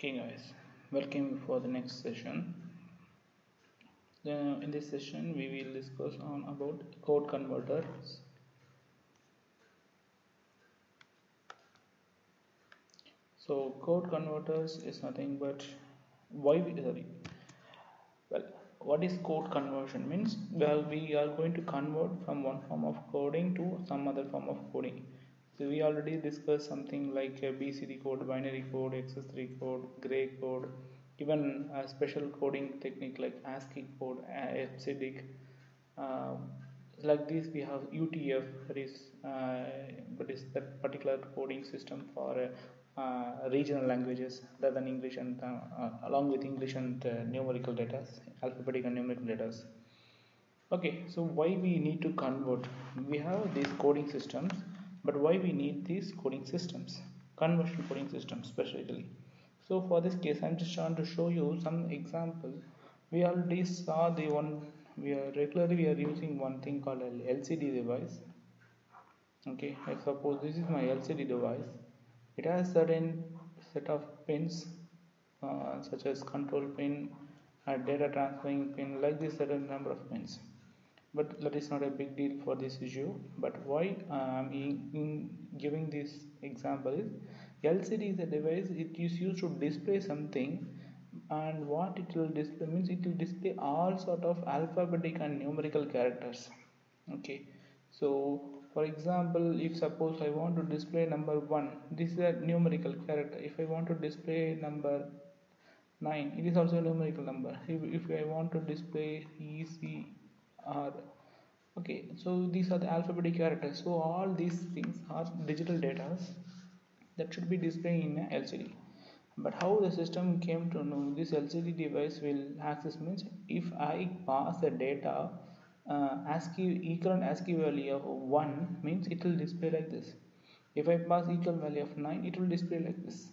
Okay guys, welcome for the next session. In this session we will discuss on about code converters. So code converters is nothing but why we sorry. Well, what is code conversion means? Well, we are going to convert from one form of coding to some other form of coding. So we already discussed something like BCD code, binary code, XS3 code, gray code, even a special coding technique like ASCII code, EBCDIC. Uh, like this, we have UTF, that is that particular coding system for regional languages other than English and along with English and numerical data, alphabetic and numerical data. Okay, so why we need to convert? We have these coding systems, but why we need these coding systems? Conversion coding systems specifically. So for this case, I'm just trying to show you some example. We already saw the one we are using one thing called an LCD device. Okay, I suppose this is my LCD device. It has certain set of pins such as control pin, data transferring pin, like this certain number of pins. But that is not a big deal for this issue. But why I'm giving this example is LCD is a device. It is used to display something, and what it will display means it will display all sort of alphabetic and numerical characters. Okay, so for example, if suppose I want to display number 1, this is a numerical character. If I want to display number 9, it is also a numerical number. If I want to display ECR, okay, so these are the alphabetic characters. So all these things are digital data that should be displayed in a LCD. But how the system came to know this LCD device will access means if I pass the data ASCII equal and ASCII value of 1 means it will display like this. If I pass equal value of 9, it will display like this.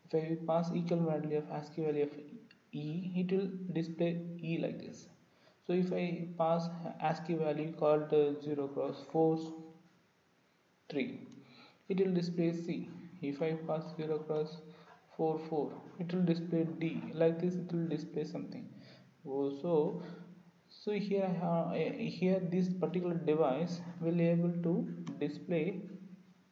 If I pass equal value of ASCII value of E, it will display E like this. So if I pass ASCII value called 0 cross 4 3, it will display C. If I pass 0 cross 4 4, it will display D. Like this, it will display something. So here this particular device will be able to display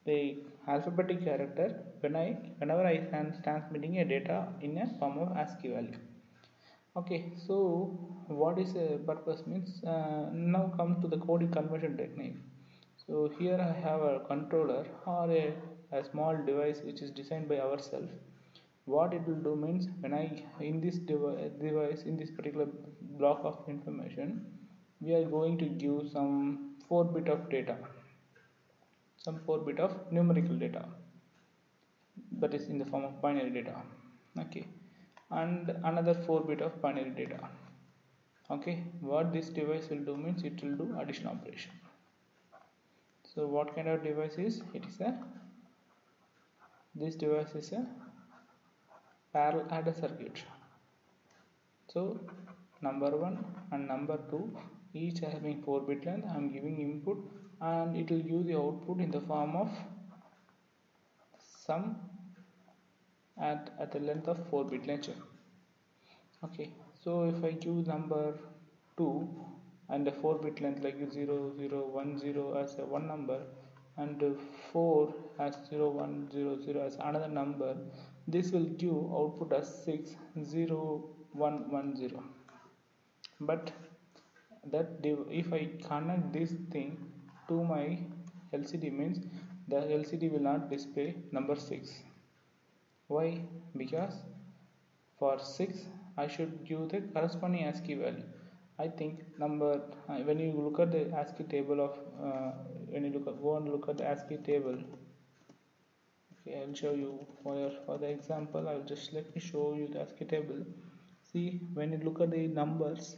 the alphabetic character whenever I am transmitting a data in a form of ASCII value. Okay, so what is a purpose means now come to the coding conversion technique. So here I have a controller or a small device which is designed by ourselves. What it will do means when I in this device in this particular block of information, we are going to give some 4 bit of data, some 4 bit of numerical data, that is in the form of binary data. Okay, and another 4 bit of binary data. Okay, what this device will do means it will do addition operation. So what kind of device is it? Is a this device is a parallel adder circuit. So number 1 and number 2 each having 4 bit length. I am giving input and it will give the output in the form of sum at the length of 4 bit length. Okay, so if I give number 2 and the 4 bit length like 0 0 1 0 as a one number and 4 as 0 1 0 0 as another number, this will give output as 6 0 1 1 0. But that if I connect this thing to my LCD means the LCD will not display number 6. Why? Because for 6 I should give the corresponding ASCII value. I think number when you look at the ASCII table of when you go and look at the ASCII table. Okay, I'll show you for the example. I'll just let me show you the ASCII table. See, when you look at the numbers,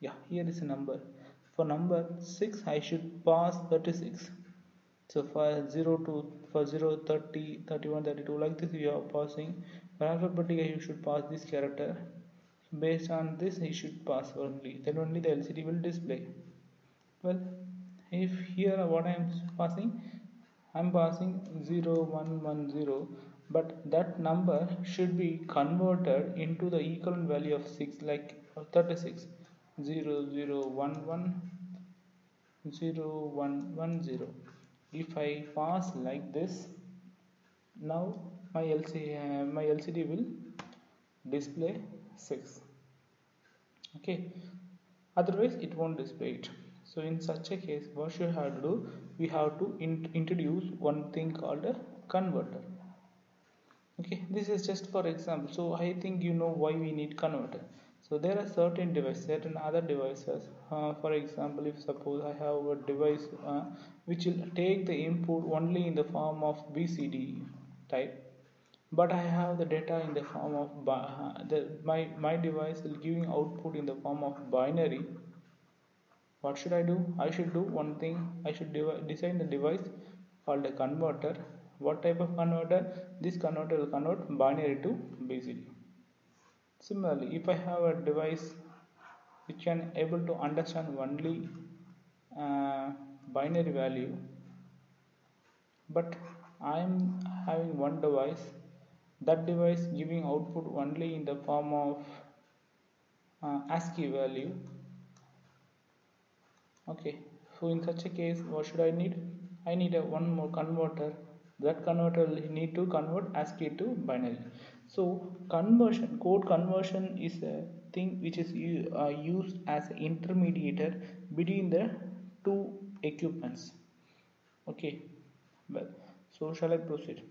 yeah, here is a number. For number 6 I should pass 36. So for 0 to for 0 30 31 32 like this we are passing. For alphabetic you should pass this character. Based on this he should pass only, then only the LCD will display. Well, if here what I am passing 0 1 1 0, but that number should be converted into the equivalent value of 6, like 36, 0 0 1 1 0 1 1 0. If I pass like this, now my LCD will display 6. Okay, otherwise it won't display it. So in such a case, what should have to do, we have to introduce one thing called a converter. Okay, this is just for example, so I think you know why we need converter. So there are certain devices, certain other devices, for example, if suppose I have a device which will take the input only in the form of BCD type, but I have the data in the form of my device will giving output in the form of binary. What should I do? I should do one thing. I should design the device called a converter. What type of converter? This converter will convert binary to BCD. Similarly, if I have a device which can able to understand only uh, binary value, but I am having one device, that device giving output only in the form of ASCII value. Okay, so in such a case, what should I need? I need a one more converter. That converter will need to convert ASCII to binary. So conversion, code conversion is a thing which is used as an intermediator between the two equipments. Okay, well, so shall I proceed?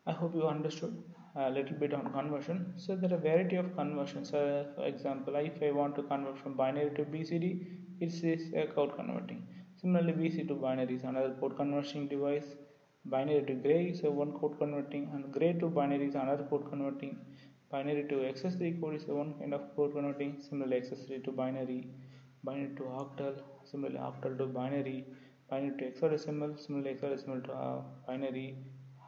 I hope you understood a little bit on conversion. So there are a variety of conversions. For example, if I want to convert from binary to BCD, it is a code converting. Similarly, BCD to binary is another code converting device. Binary to gray is a one code converting, and gray to binary is another code converting. Binary to XS3 code is a one kind of code converting. Similarly, XS3 to binary, binary to octal, similarly octal to binary, binary to hexadecimal, similarly hexadecimal to binary.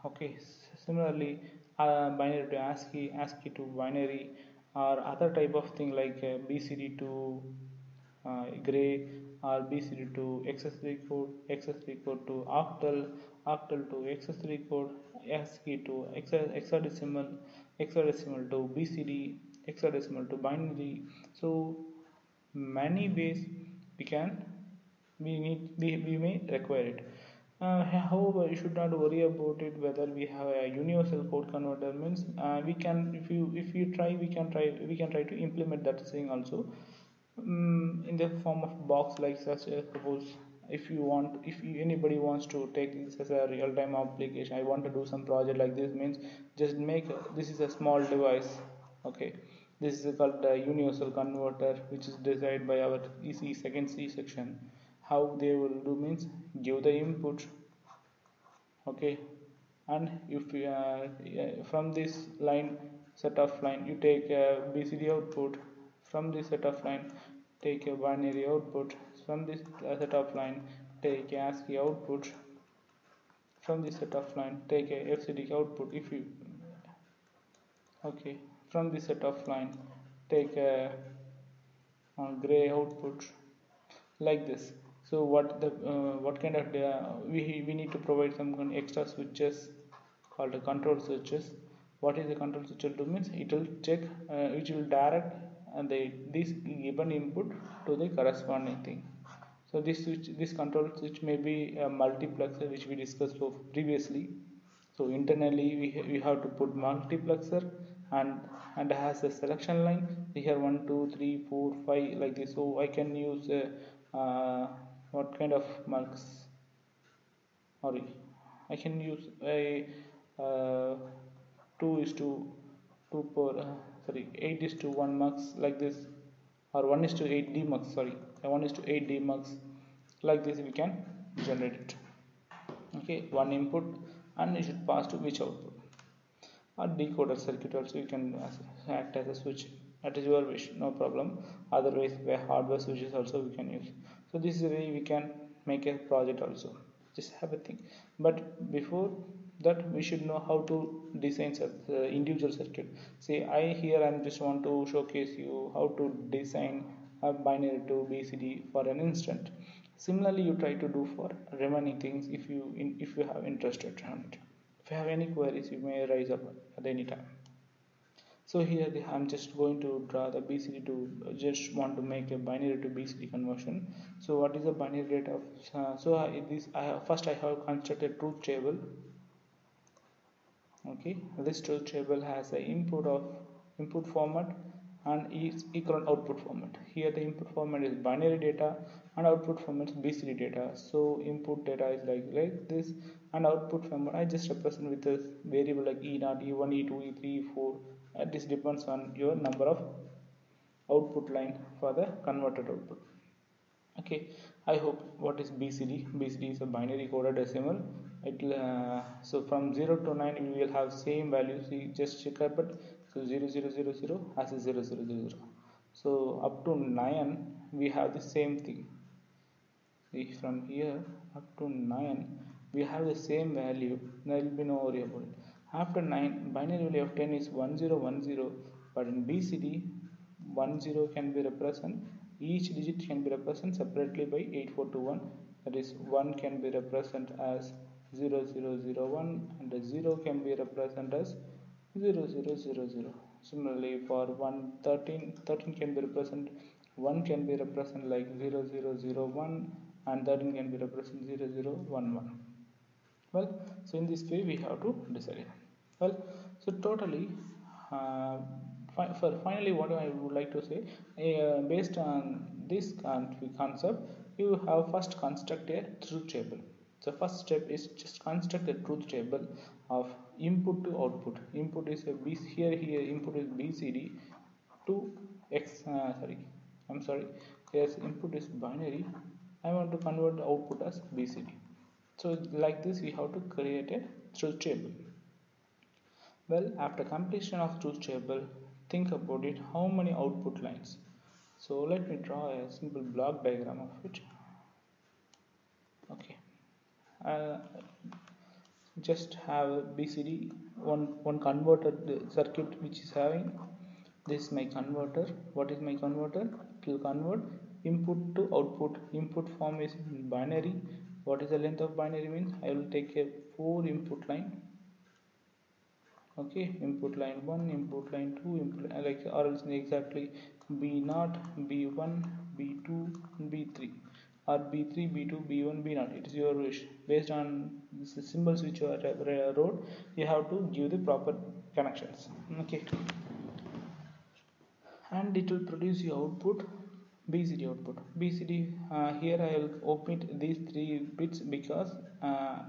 Okay, similarly, binary to ASCII, ASCII to binary, or other type of thing like BCD to gray, or BCD to XS3 code, XS3 code to octal, octal to XS3 code, ASCII to hexadecimal, hexadecimal to BCD, hexadecimal to binary. So many ways we can we may require it. However, you should not worry about it whether we have a universal code converter. Means we can, if you try, we can try to implement that thing also, in the form of box, like such as, suppose if you want, anybody wants to take this as a real time application, I want to do some project like this, means just make this is a small device. Okay, this is called the universal converter, which is designed by our EC second C section. How they will do means give the input. Okay, and if from this line, set of line, you take a BCD output. From this set of line, take a binary output. From this set of line, take a ASCII output. From this set of line, take a FCD output. If you Okay, from this set of line, take a gray output, like this. So what kind of we need to provide some kind of extra switches called the control switches. What is the control switch will do means it will check, it will direct this given input to the corresponding thing. So this control switch may be a multiplexer, which we discussed previously. So internally we have to put multiplexer, and has a selection line here, 1 2 3 4 5, like this. So I can use what kind of mux, sorry, I can use a 2 is to 2 per sorry 8 is to 1 mux, like this, or 1 is to 8 demux, sorry, 1 is to 8 demux, like this we can generate it. Okay, one input, and it should pass to which output. A decoder circuit also you can act as a switch. That is your wish, no problem. Otherwise, where hardware switches also we can use. So this is the way we can make a project also. Just have a think. But before that, we should know how to design individual circuit. See, I'm just want to showcase you how to design a binary to BCD for an instant. Similarly, you try to do for remaining things if you have interested on it. If you have any queries, you may raise up at any time. So here I'm just going to draw the BCD to just want to make a binary to BCD conversion. So what is the binary data of first I have constructed truth table. Okay, this truth table has the input format and is equal output format. Here the input format is binary data and output format is BCD data. So input data is like this, and output format I just represent with a variable like E0, E1, E2, E3, E4. This depends on your number of output line for the converted output. Okay, I hope what is BCD is a binary coded decimal. So from 0 to 9 we will have same values. We just check up it. So 0000 has a 0000. So up to 9 we have the same thing. See, from here up to 9 we have the same value. There will be no variable. After 9, binary value of 10 is 1010, but in BCD 10 can be represented, each digit can be represented separately by 8421. That is, 1 can be represented as 0001 and the 0 can be represented as 0000. Similarly, for 13 can be represented, 1 can be represented like 0001 and 13 can be represented 0011. Well, so in this way we have to decide it. Well, so totally finally what I would like to say, based on this concept, you have first construct a truth table. So first step is just construct a truth table of input to output. Input is a B, here input is BCD to X, yes, input is binary. I want to convert the output as BCD. So like this we have to create a truth table. Well, after completion of truth table, think about it, how many output lines. So let me draw a simple block diagram of it. Okay, just have BCD, one converter circuit which is having this is my converter. What is my converter? It will convert input to output. Input form is binary. What is the length of binary means? I will take a 4 input line. Okay, input line 1, input line 2, input like, or else exactly B0, B1, B2, B3, or B3, B2, B1, B0. It is your wish. Based on the symbols which you wrote, you have to give the proper connections. Okay, and it will produce your output, BCD output. BCD, here I will omit these 3 bits because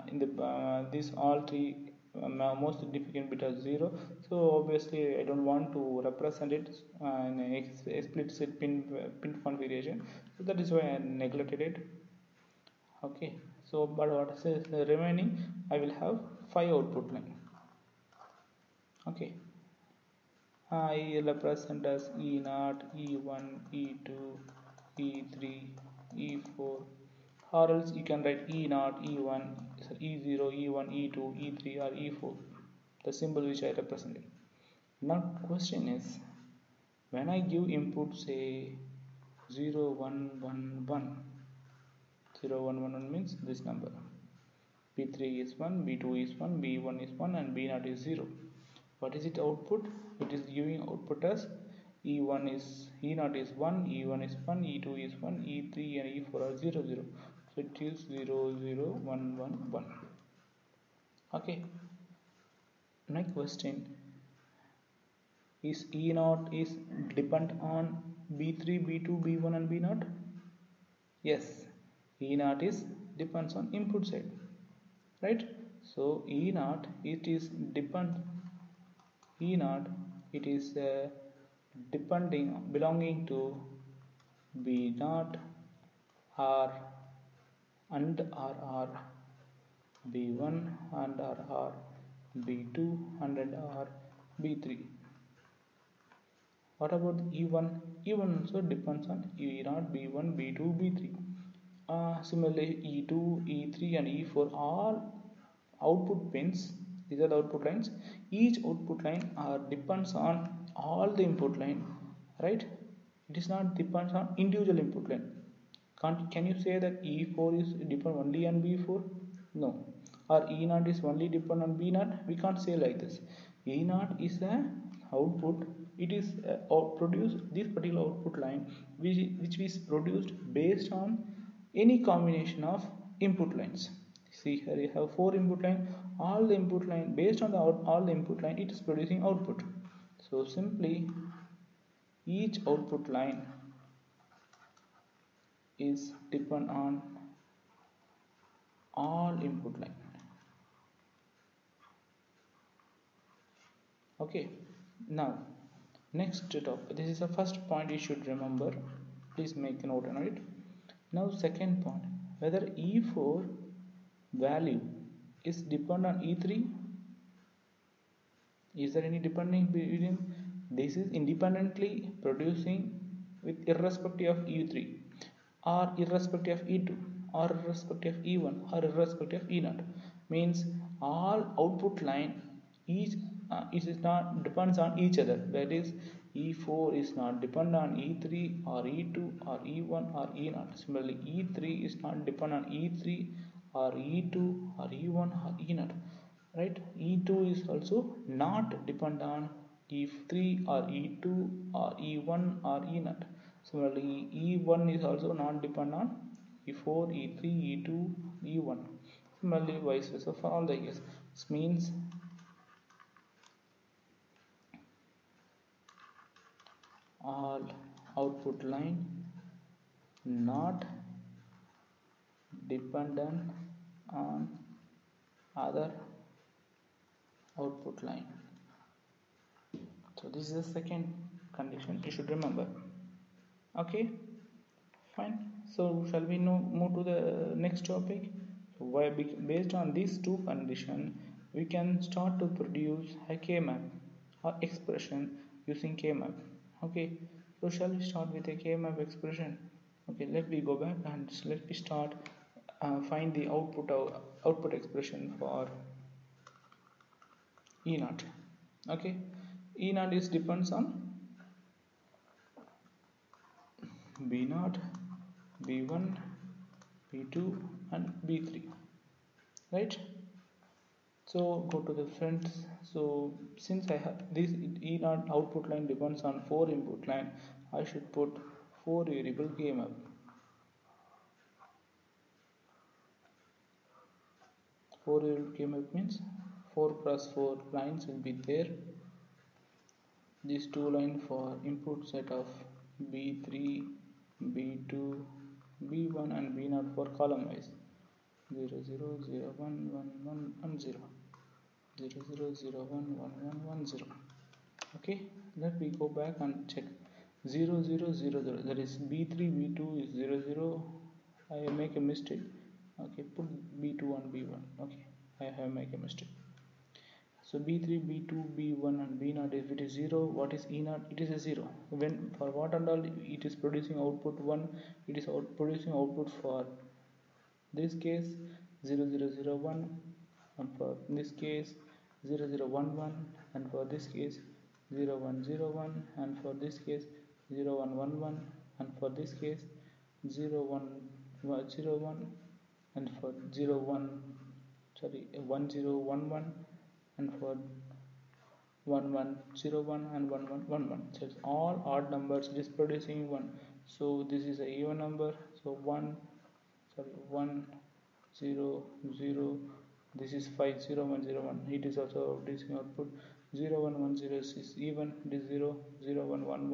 in the these all 3 most significant bit are 0. So obviously I don't want to represent it in a explicit pin configuration. So that is why I neglected it. Okay. So but what is the remaining? I will have 5 output line. Okay. I represent as E0, E1, E2, E3, E4, or else you can write E0, E1, E0, E1, E2, E3 or E4, the symbol which I represented. Now question is, when I give input say 0, 1, 1, 1, 0, 1, 1, 1 means this number, B3 is 1, B2 is 1, B1 is 1 and B0 is 0. What is it output? It is giving output as E1 is E0 is 1, E1 is 1, E2 is 1, E3 and E4 are 0, 0. So it is 0, 0, 1, 1, 1. Okay. My question is, E0 is dependent on B3, B2, B1 and B0? Yes, E0 is depends on input side, right? So E0 it is E0 it is belonging to B0 R and R, B1 and R, B2 and R, B3. What about E1? E1 also depends on E0, B1, B2, B3. Similarly, E2, E3 and E4 all output pins. These are the output lines. Each output line depends on all the input line, right? It is not depends on individual input line. Can you say that E4 is depend only on B4? No. or E naught is only depend on B naught. We can't say like this. E naught is a output. It is produced, this particular output line which is produced based on any combination of input lines. See here you have 4 input line, all the input line, based on the all the input line it is producing output. So simply each output line is depend on all input line. Okay, now next topic, this is the first point you should remember, please make a note on it. Now second point, whether E4 value is depend on E3. Is there any depending between? This is independently producing with irrespective of E3 or irrespective of E2 or irrespective of E1 or irrespective of E0. Means all output line each it is not depends on each other. That is E4 is not depend on E3 or E2 or E1 or E0. Similarly E3 is not depend on E3 or E2 or E1 or E0. Right, E2 is also not depend on E3 or E2 or E1 or E0. Similarly E1 is also not depend on E4, E3, E2, E1. Similarly vice versa for all the years. This means all output line not dependent on other output line. So this is the second condition you should remember. Okay, fine. So shall we now move to the next topic? So why, based on these two conditions we can start to produce a K-map or expression using K-map. Okay, so shall we start with a K-map expression? Okay, let me go back and let me start find the output expression for E naught. Okay, E naught is depends on B naught, B1, B2 and B3, right? So go to the front. So since I have this E naught output line depends on 4 input line, I should put 4 variable K-map. 4 variable K-map means 4 cross 4 lines will be there. These two lines for input set of B3, B2, B1 and B0 for column wise 0 0 0 1 1 1 and 0 0 0 0 1 1 1 1 0. Okay, let me go back and check 0 0 0 0, that is B3 B2 is 0 0. I make a mistake. Okay, put B2 on B1. Okay, I have make a mistake. So B3, B2, B1 and B0, if it is 0, what is E0? It is a 0. When for what and all it is producing output 1, it is producing output for this case 0 0 0 1, and for this case 0 0 1 1, and for this case 0 1 0 1, and for this case 0 1 1 1, and for this case 0 1 0 1, and for 0 1 1 0 1 1, and for 1 1 0 1 and 1 1 1 1. So it's all odd numbers, it is producing 1. So this is a even number. So 1 0 0, this is 5 0 1 0 1. It is also producing output 0 1 1 0 is even, it is 0 0 1 1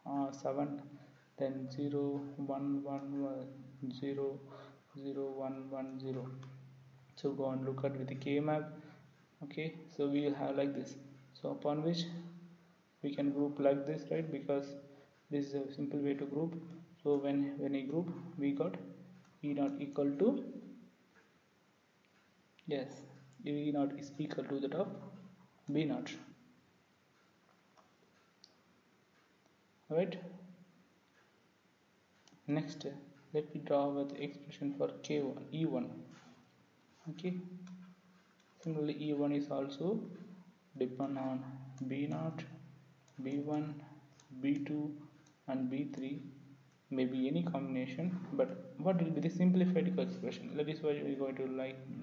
1 7, then 0 1 1 1 0 0 1 1 0. So go and look at with the K-map. Okay, so we will have like this. So upon which we can group like this, right? Because this is a simple way to group. So when a group we got E naught equal to, yes, E naught is equal to that of B naught. Right? Next, let me draw with expression for K1 E1. Okay. Similarly, E1 is also depend on B naught, B1, B2 and B3 maybe any combination, but what will be the simplified expression? That is why we're going to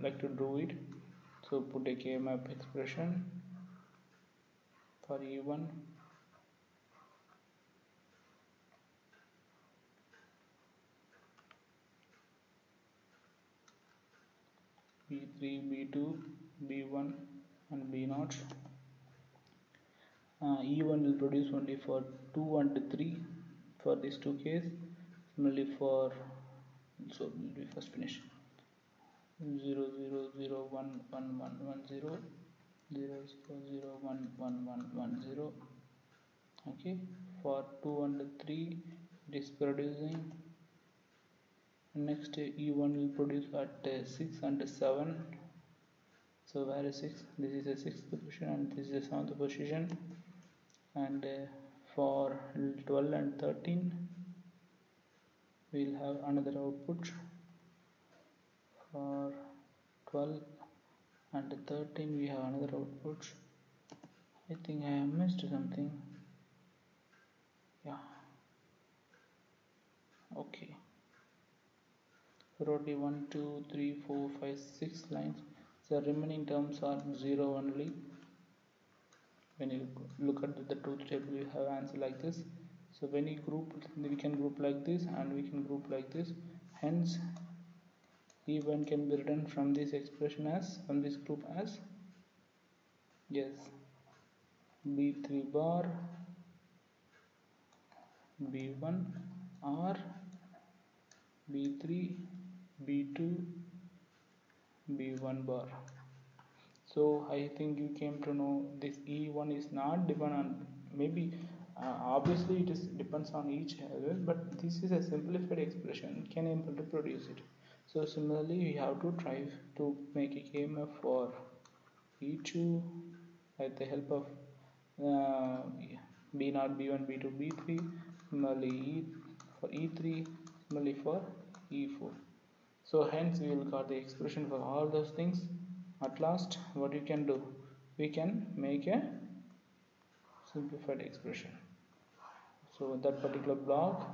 like to do it. So put a K-map expression for E1, B3, B2, B1 and B0. E1 will produce only for 2 and 3 for these two cases. Similarly for, so we first finish 0 0 0 1 1 1 1 0 0 0 0 1 1 1 1 0. Okay, for 2 and 3 it is producing. Next E1 will produce at 6 and 7. So where is 6? This is the 6th position and this is the 7th position. And for 12 and 13 we will have another output. For 12 and 13 we have another output. I think I have missed something. Yeah, okay. Roughly 1 2 3 4 5 6 lines. The remaining terms are 0 only. When you look at the truth table, you have answer like this. So when you group, we can group like this and we can group like this. Hence E1 can be written from this expression as, from this group as, yes, B3 bar, B1 or B3, B2, B1 bar. So I think you came to know this E1 is not depend on, maybe obviously it is depends on each other, but this is a simplified expression, can able to produce it. So similarly we have to try to make a KMF for E2 with the help of B0, B1, B2, B3, similarly for E3, similarly for E4. So hence we will got the expression for all those things. At last what you can do, we can make a simplified expression. So in that particular block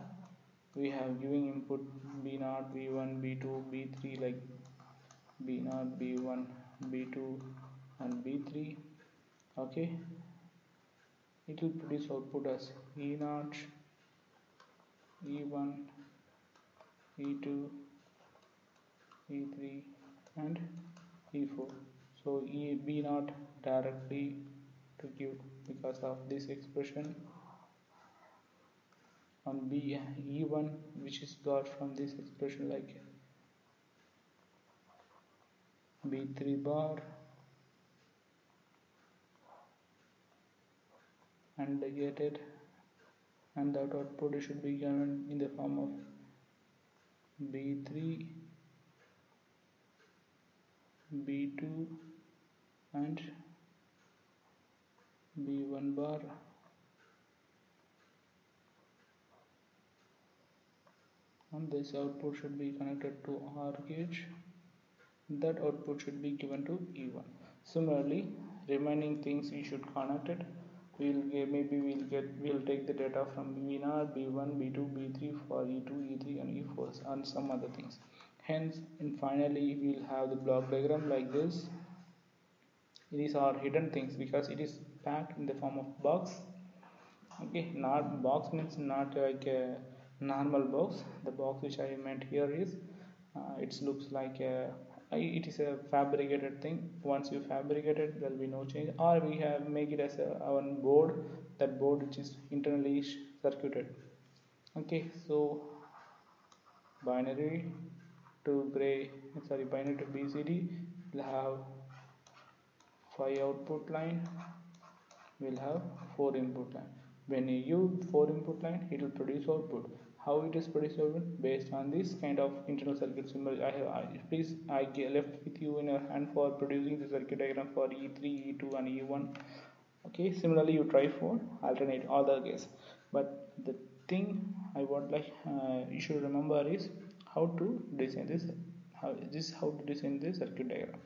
we have giving input B0, B1, B2, B3 like B0, B1, B2 and B3. Okay, it will produce output as E0, E1, E2, E3 and E4. So B0 directly to give because of this expression on E1 which is got from this expression like B3 bar and negated, and that output should be given in the form of B3, B2 and B1 bar. And this output should be connected to OR gauge. That output should be given to E1. Similarly, remaining things we should connect it. We'll take the data from B0, B1, B2, B3 for E2, E3 and E4 and some other things. Hence, and finally we'll have the block diagram like this. These are hidden things because it is packed in the form of box. Okay, not box means not like a normal box. The box which I meant here is it looks like it is a fabricated thing. Once you fabricate it, there will be no change, or we have make it as our board, that board which is internally circuited. Okay, so binary to binary to BCD will have 5 output line, will have 4 input line. When you use 4 input line, it will produce output. How it is produced output? Based on this kind of internal circuit symbol. I left with you in your hand for producing the circuit diagram for E3, E2 and E1. Okay, similarly you try for alternate other case. But the thing I would like you should remember is how to design this. How to design this circuit diagram.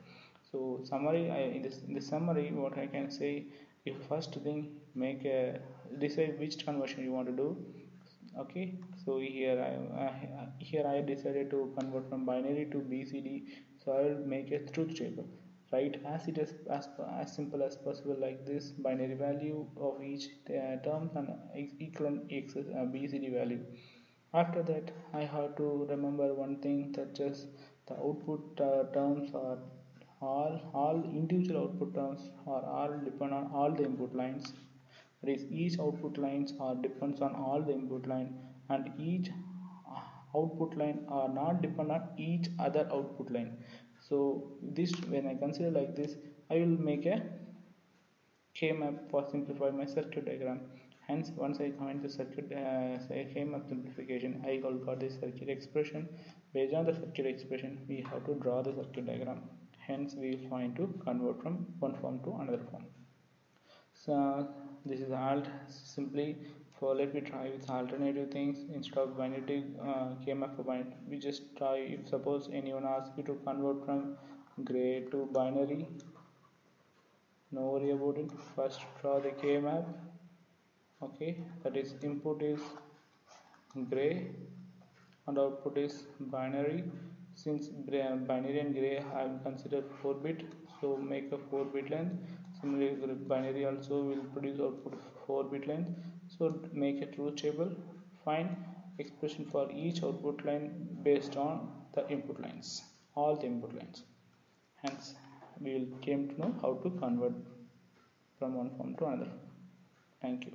So summary, in the summary, what I can say, if first thing make a decide which conversion you want to do. Okay, so here I decided to convert from binary to BCD, so I will make a truth table. Write as it is as simple as possible, like this: binary value of each term and equivalent BCD value. After that, I have to remember one thing, that just the output terms are all individual output terms are all depend on all the input lines. That is, each output lines are depends on all the input line, and each output line are not depend on each other output line. So this, when I consider like this, I will make a K-map for simplify my circuit diagram. Hence, once I find the circuit say K-map simplification, I will got the circuit expression. Based on the circuit expression, we have to draw the circuit diagram. Hence, we will find to convert from one form to another form. So this is alt simply. For let me try with alternative things instead of binary KMF for binary. We just try, if suppose anyone asks you to convert from gray to binary, no worry about it. First draw the K map. Okay, that is input is gray and output is binary. Since binary and gray have considered 4-bit, so make a 4-bit length. Similarly, binary also will produce output 4-bit length, so make a truth table. Find expression for each output line based on the input lines, all the input lines. Hence, we will came to know how to convert from one form to another. Thank you.